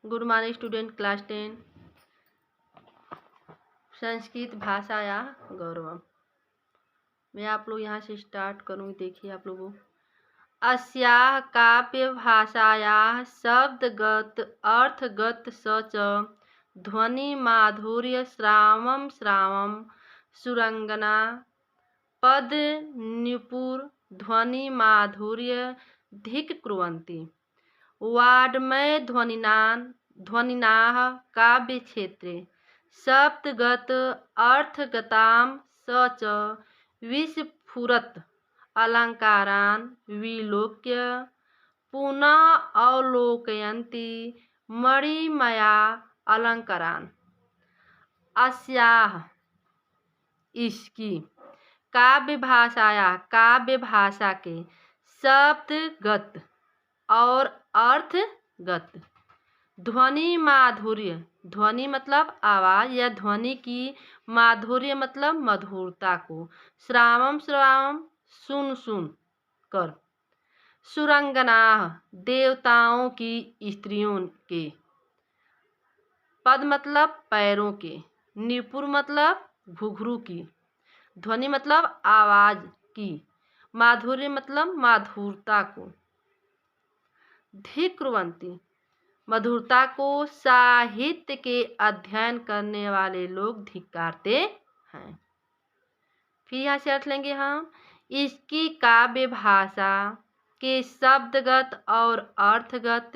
Good morning student, class 10 Sanskrit भाषाया गौरवम। मैं आप लोग यहाँ से स्टार्ट करूँगी। देखिए आप लोगों, अस्याः काव्य भाषायाः शब्दगत अर्थगत स च ध्वनि माधुर्य श्रावम श्रावम सुरंगना पद निपुर ध्वनि माधुर्य धिक् कुर्वन्ति वाड्मय ध्वनिनाः काव्य क्षेत्रे शब्दगत अर्थगतां स च विस्फुरत् अलङ्कारान् विलोक्य पुनः अवलोकयन्ति मणिमया अलङ्कारान्। अस्याः इसकी काव्य भाषा के शब्दगत और अर्थगत ध्वनि माधुर्य, ध्वनि मतलब आवाज या ध्वनि की माधुर्य मतलब मधुरता को, श्रावम श्रावम सुन सुन कर, सुरंगनाः देवताओं की स्त्रियों के, पद मतलब पैरों के, निपुर मतलब घुघरू की, ध्वनि मतलब आवाज की, माधुर्य मतलब माधुरता को, धिक् कुर्वन्ति मधुरता को साहित्य के अध्ययन करने वाले लोग धिक्कारते हैं। फिर यहाँ से अर्थ लेंगे हम। इसकी काव्य भाषा के शब्दगत और अर्थगत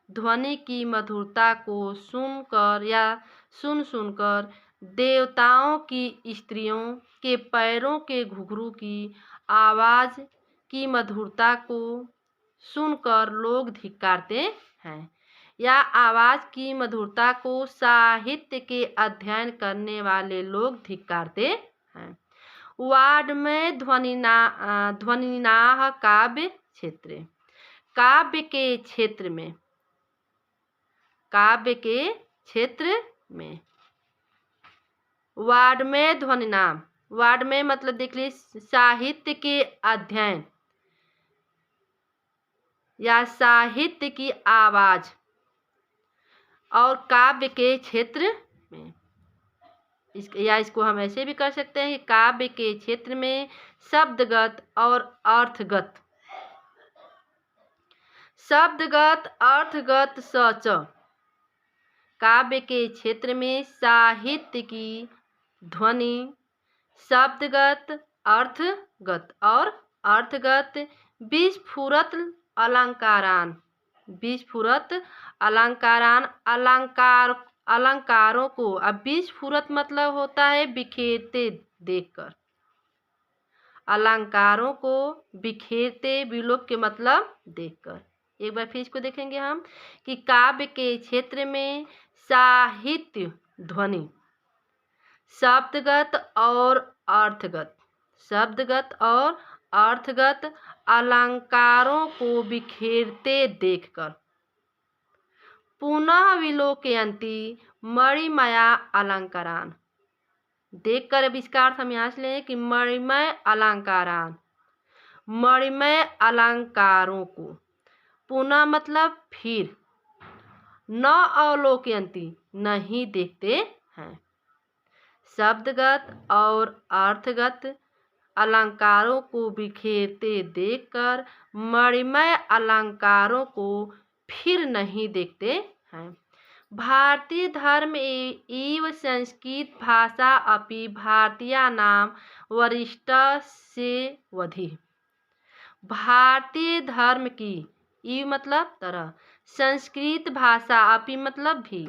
ध्वनि की मधुरता को सुनकर या सुन सुनकर देवताओं की स्त्रियों के पैरों के घुघरू की आवाज की मधुरता को सुनकर लोग धिक्कारते हैं, या आवाज की मधुरता को साहित्य के अध्ययन करने वाले लोग धिक्कारते हैं। वाड्मय ध्वनिनाः काव्य क्षेत्रे, काव्य के क्षेत्र में वाड्मय ध्वनिनाम, वाड्मय मतलब देख लीजिए साहित्य के अध्ययन या साहित्य की आवाज, और काव्य के क्षेत्र में इसको हम ऐसे भी कर सकते हैं कि काव्य के क्षेत्र में शब्दगत और अर्थगत, शब्दगत अर्थगत स च, काव्य के क्षेत्र में साहित्य की ध्वनि शब्दगत अर्थगत और अर्थगत विस्फुरत अलंकारान, विस्फुरत अलंकारान अलंकारों को, अब विस्फुरत मतलब होता है बिखेरते देखकर, अलंकारों को बिखेरते विलोक के मतलब देखकर। एक बार फिर इसको देखेंगे हम कि काव्य के क्षेत्र में साहित्य ध्वनि शब्दगत और अर्थगत, शब्दगत और अर्थगत अलंकारों को बिखेरते देखकर पुनः विलोकयन्ति मणिमया अलंकारान, देखकर अब इसका अर्थ हम यहाँ से लें कि मणिमय अलंकारान, मणिमय अलंकारों को, पुनः मतलब फिर, न अवलोकयन्ति नहीं देखते हैं, शब्दगत और अर्थगत अलंकारों को बिखेरते देखकर मणिमय अलंकारों को फिर नहीं देखते हैं। भारतीय धर्म एवं संस्कृत भाषा अपि भारतीयानां वरिष्ठ से वधि, भारतीय धर्म की, ई मतलब तरह, संस्कृत भाषा अपि मतलब भी,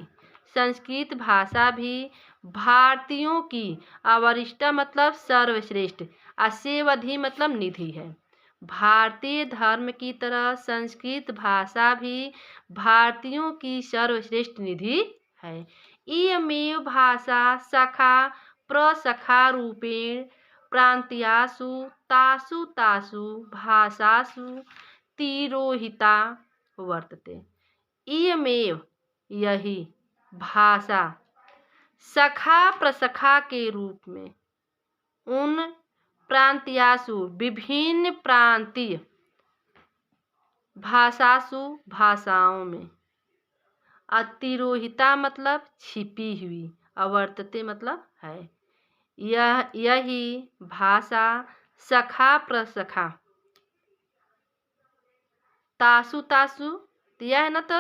संस्कृत भाषा भी भारतीयों की, अवरिष्ठ मतलब सर्वश्रेष्ठ, असेवधि मतलब निधि है, भारतीय धर्म की तरह संस्कृत भाषा भी भारतीयों की सर्वश्रेष्ठ निधि है। इयमेव भाषा सखा प्रसखा रूपेण प्रान्तीयासु तासु तासु भाषासु तिरोहिता वर्तते। इयमेव यही भाषा सखा प्रसखा के रूप में उन प्रान्तीयासु विभिन्न प्रांतीय भाषासु भाषाओं में अतिरोहिता मतलब छिपी हुई, अवर्तते मतलब है। यही भाषा सखा प्रसखा, तासु तासु दिया है ना, तो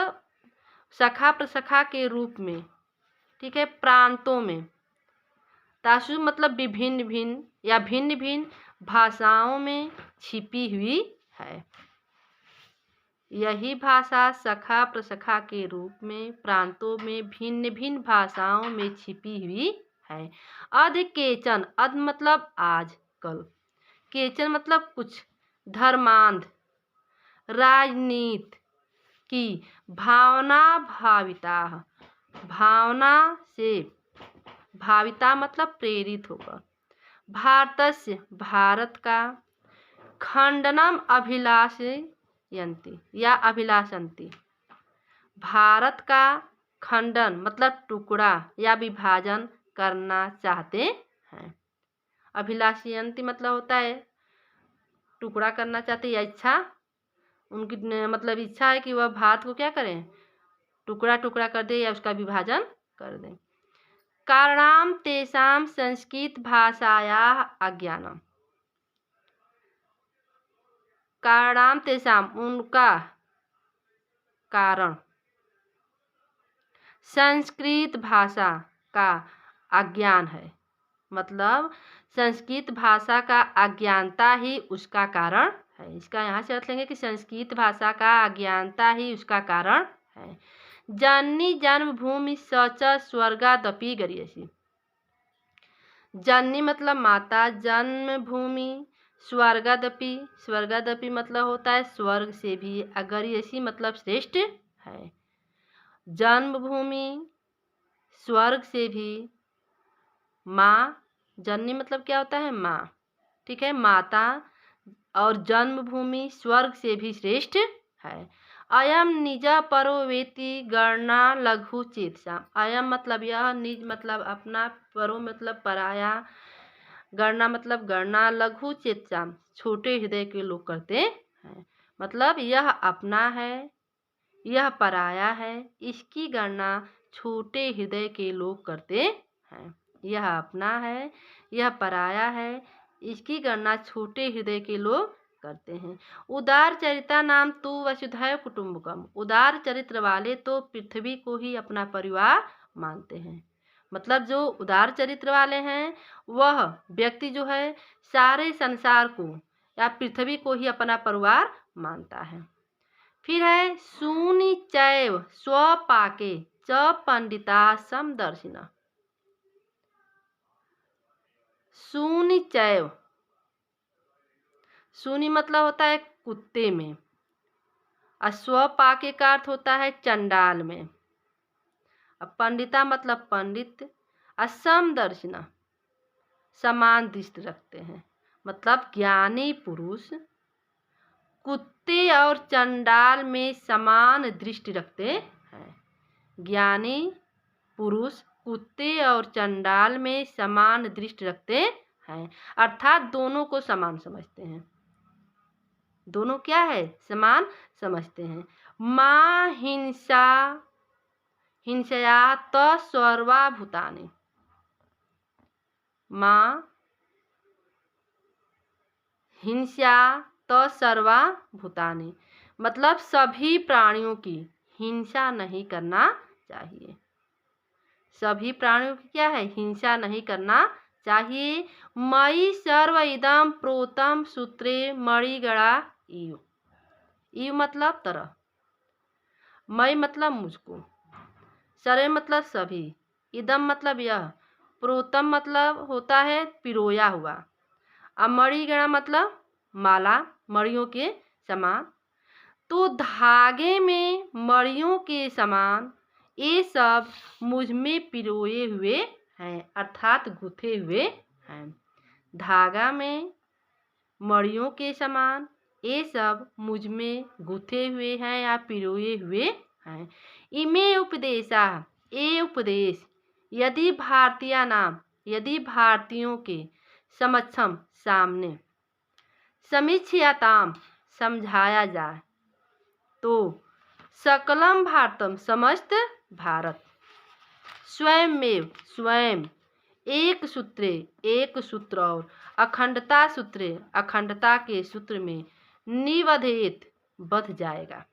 सखा प्रसखा के रूप में, ठीक है, प्रांतों में। तासु मतलब विभिन्न भिन्न या भिन्न भिन्न भाषाओं में छिपी हुई है। यही भाषा सखा प्रसखा के रूप में प्रांतों में भिन्न भिन्न भाषाओं में छिपी हुई है। अध केचन, अध मतलब आज कल, केचन मतलब कुछ, धर्मांध, राजनीति की भावना भाविता, भावना से, भाविता मतलब प्रेरित होकर, भारतस्य भारत का, खंडनम अभिलाषयन्ति या अभिलाषन्ति, भारत का खंडन मतलब टुकड़ा या विभाजन करना चाहते हैं। अभिलाषयन्ति मतलब होता है टुकड़ा करना चाहते या इच्छा, उनकी मतलब इच्छा है कि वह भारत को क्या करें, टुकड़ा टुकड़ा कर दे या उसका विभाजन कर दें। कारणाम तेषां संस्कृत भाषायाः अज्ञानम, कारणाम तेषां उनका कारण, संस्कृत भाषा का अज्ञान है, मतलब संस्कृत भाषा का अज्ञानता ही उसका कारण है। इसका यहाँ से अर्थ लेंगे कि संस्कृत भाषा का अज्ञानता ही उसका कारण है। जननी जन्मभूमि सच स्वर्गादपि गरीयसी, जननी मतलब माता, जन्मभूमि स्वर्गादपि, स्वर्गादपि मतलब होता है स्वर्ग से भी, अगरीयसी मतलब श्रेष्ठ है। जन्मभूमि स्वर्ग से भी, माँ, जननी मतलब क्या होता है माँ, ठीक है, माता, और जन्मभूमि स्वर्ग से भी श्रेष्ठ है। अयम निज परो वेति गणना लघु चेतसा, अयम मतलब यह, निज मतलब अपना, परो मतलब पराया, गणना मतलब गणना, लघु चेतसा छोटे हृदय के लोग करते हैं, मतलब यह अपना है, यह पराया है, इसकी गणना छोटे हृदय के लोग करते हैं। यह अपना है, यह पराया है, इसकी गणना छोटे हृदय के लोग करते हैं। उदार चरिता नाम तो वसुधैव कुटुंबकम, उदार चरित्र वाले तो पृथ्वी को ही अपना परिवार मानते हैं, मतलब जो उदार चरित्र वाले हैं वह व्यक्ति जो है सारे संसार को या पृथ्वी को ही अपना परिवार मानता है। फिर है सूनि चैव स्वपाके च पंडिता समदर्शिना, सूनि चैव, सूनि मतलब होता है कुत्ते में, और स्वपाके का अर्थ होता है चंडाल में, अब पंडिता मतलब पंडित, और समदर्शिना समान दृष्टि रखते हैं, मतलब ज्ञानी पुरुष कुत्ते और चंडाल में समान दृष्टि रखते हैं। ज्ञानी पुरुष कुत्ते और चंडाल में समान दृष्टि रखते हैं, अर्थात दोनों को समान समझते हैं, दोनों क्या है, समान समझते हैं। माँ हिंसा हिंसया त सर्वा भूतानि, माँ हिंसा तो सर्वा भूतानि मतलब सभी प्राणियों की हिंसा नहीं करना चाहिए, सभी प्राणियों की क्या है, हिंसा नहीं करना चाहिए। मयि सर्व इदम प्रोतम सूत्रे मणिगणा इव, इव मतलब तरह, मई मतलब मुझको, सर्व मतलब सभी, इदम मतलब यह, प्रोतम मतलब होता है पिरोया हुआ, अब मणिगणा मतलब माला, मणियों के समान, तो धागे में मणियों के समान ये सब मुझ में पिरोए हुए हैं, अर्थात गुथे हुए हैं। धागा में मणियों के समान ये सब मुझ में गुथे हुए हैं या पिरोए हुए हैं। इमे उपदेशा, ये उपदेश, यदि भारतीय नाम, यदि भारतीयों के समक्षम सामने, समीक्ष्यताम समझाया जाए तो, सकलम भारतम समस्त भारत। स्वयंमेव स्वयं, एक सूत्र और अखंडता सूत्रे अखंडता के सूत्र में निवधेत बध जाएगा।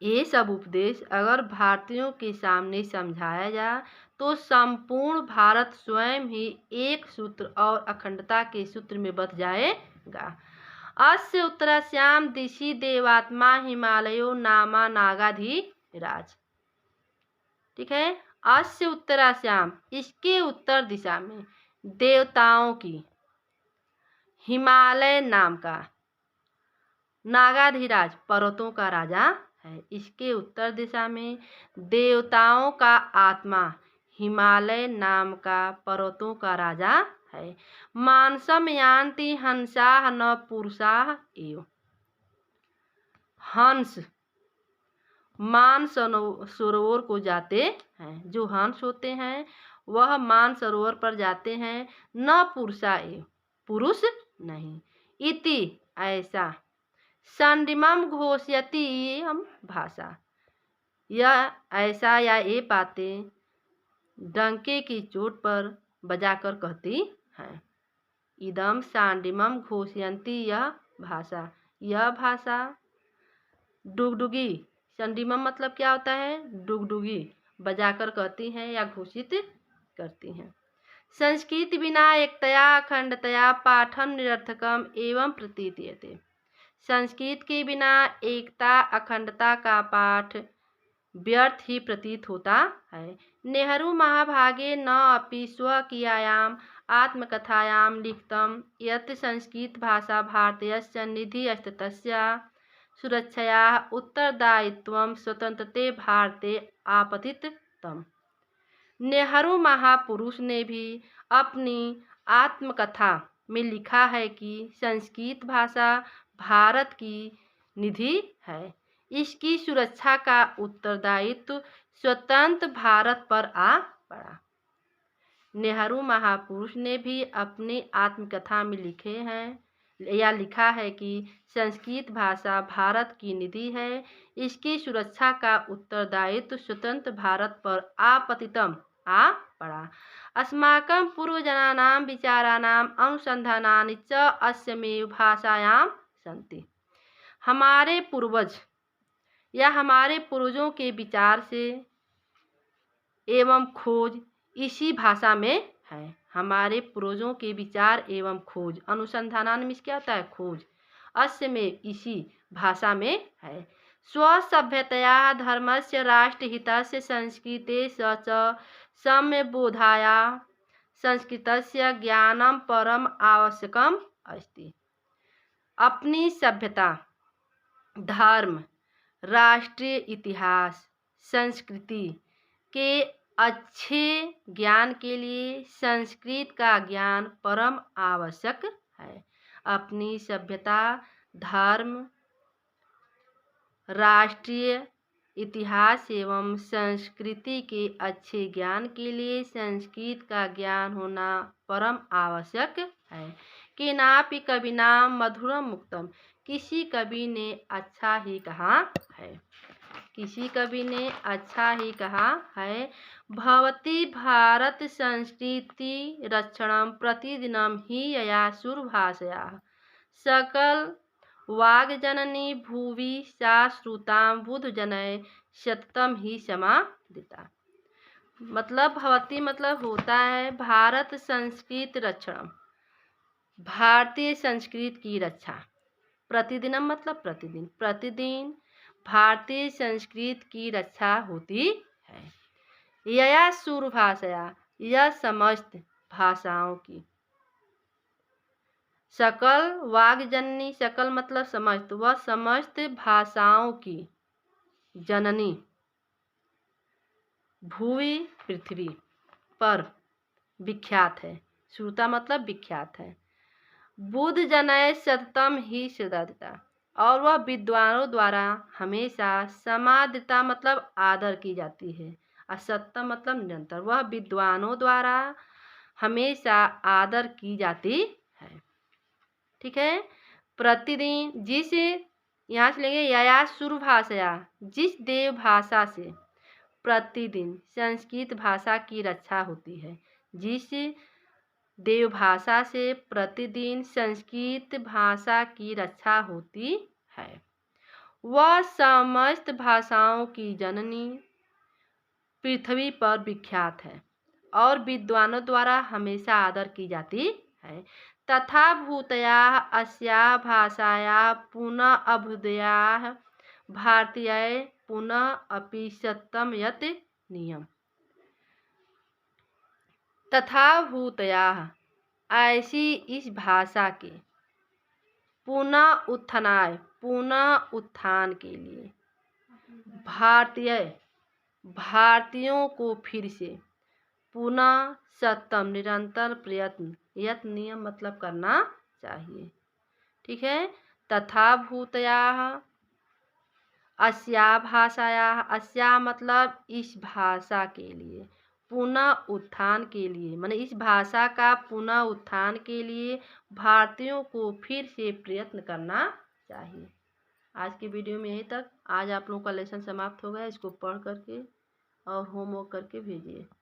ये सब उपदेश अगर भारतीयों के सामने समझाया जाए तो संपूर्ण भारत स्वयं ही एक सूत्र और अखंडता के सूत्र में बध जाएगा। अस्य उत्तरास्याम दिशि देवात्मा हिमालयो नामा नागाधिराज। ठीक है, अस्य उत्तरास्याम, इसके उत्तर दिशा में, देवताओं की, हिमालय नाम का, नागाधिराज पर्वतों का राजा है। इसके उत्तर दिशा में देवताओं का आत्मा हिमालय नाम का पर्वतों का राजा है। मानसम यान्ति हंसा न पुरुषा एव। हंस मान सरोवर को जाते हैं, जो हंस होते हैं वह मान सरोवर पर जाते हैं, न पुरुषा एव, पुरुष नहीं। इति ऐसा, संडिमम घोषयति एवं भाषा, यह ऐसा या ये बातें डंके की चोट पर बजाकर कहती हैं। इदम सांडिमम घोषयन्ति, यह भाषा डुगडुगी, संडिमम मतलब क्या होता है, डुगडुगी बजाकर कहती हैं या घोषित करती हैं। संस्कृत बिना एकतया अखंडतया पाठन निरर्थकम एवं प्रतीयते। संस्कृत के बिना एकता अखंडता का पाठ व्यर्थ ही प्रतीत होता है। नेहरू महाभागे न अपि स्वकीयायाम आत्मकथायां लिखितं यत् संस्कृत भाषा भारतीयस्य निधि अस्तित्वस्य सुरक्षायाः उत्तरदायित्वं स्वतंत्रते भारते आपतितम्। नेहरू महापुरुष ने भी अपनी आत्मकथा में लिखा है कि संस्कृत भाषा भारत की निधि है, इसकी सुरक्षा का उत्तरदायित्व स्वतंत्र भारत पर आ पड़ा। नेहरू महापुरुष ने भी अपनी आत्मकथा में लिखा है कि संस्कृत भाषा भारत की निधि है, इसकी सुरक्षा का उत्तरदायित्व स्वतंत्र भारत पर आपतितम आ पड़ा। अस्माकं पूर्वजनानां विचाराणाम् अनुसंधानानि च अस्यमेव भाषायां सन्ति। हमारे पूर्वज या हमारे पूर्वजों के विचार से एवं खोज इसी भाषा में है। हमारे पूर्वजों के विचार एवं खोज, अनुसंधान में क्या होता है, खोज, अस्य में इसी भाषा में है। स्वसभ्यतया धर्मस्य राष्ट्रहितस्य संस्कृते च सम्यक्बोधाया संस्कृतस्य ज्ञानं परम आवश्यकम अस्ति। अपनी सभ्यता, धर्म, राष्ट्रीय इतिहास, संस्कृति के अच्छे ज्ञान के लिए संस्कृत का ज्ञान परम आवश्यक है। अपनी सभ्यता, धर्म, राष्ट्रीय इतिहास एवं संस्कृति के अच्छे ज्ञान के लिए संस्कृत का ज्ञान होना परम आवश्यक है। केनापि कविना मधुरम मुक्तम, किसी कवि ने अच्छा ही कहा है, किसी कवि ने अच्छा ही कहा है। भवती भारत संस्कृति रक्षणं प्रतिदिनं हि यया सुरभाषया सकल वाग्जननी भुवि सा श्रुतां बुधजनय सततम ही समादिता। मतलब भवती मतलब होता है भारत संस्कृत रक्षणम, भारतीय संस्कृत की रक्षा, प्रतिदिनम मतलब प्रतिदिन, प्रतिदिन भारतीय संस्कृत की रक्षा होती है। यया सुर भाषया, यह समस्त भाषाओं की, सकल वाग्जननी, सकल मतलब समस्त, वह समस्त भाषाओं की जननी, भूवि पृथ्वी पर विख्यात है, श्रुता मतलब विख्यात है। बुद्ध जनय सततम ही सदादिता, और वह विद्वानों द्वारा हमेशा समादिता मतलब आदर की जाती है। असत्य मतलब निरंतर, वह विद्वानों द्वारा हमेशा आदर की जाती है। ठीक है, प्रतिदिन, जिस, यहाँ से लेंगे यया सुर भाषया, जिस देव भाषा से, प्रतिदिन संस्कृत भाषा की रक्षा होती है। जिस देवभाषा से प्रतिदिन संस्कृत भाषा की रक्षा होती है वह समस्त भाषाओं की जननी पृथ्वी पर विख्यात है और विद्वानों द्वारा हमेशा आदर की जाती है। तथा भूतयाः अस्याः भाषायाः पुनः अभ्युदयाः भारतीय पुनः अपि सत्यम यत् नियम। तथा भूतयाः ऐसी इस भाषा के पुनः उत्थानाय पुनः उत्थान के लिए भारतीयों को फिर से पुनः सत्यम निरंतर प्रयत्न यत्न नियम मतलब करना चाहिए। ठीक है। तथा भूतयाः अस्या भाषायाः अस्या मतलब इस भाषा के लिए पुनः उत्थान के लिए माने इस भाषा का पुनः उत्थान के लिए भारतीयों को फिर से प्रयत्न करना चाहिए। आज की वीडियो में यहीं तक। आज आप लोगों का लेसन समाप्त हो गया। इसको पढ़ करके और होमवर्क करके भेजिए।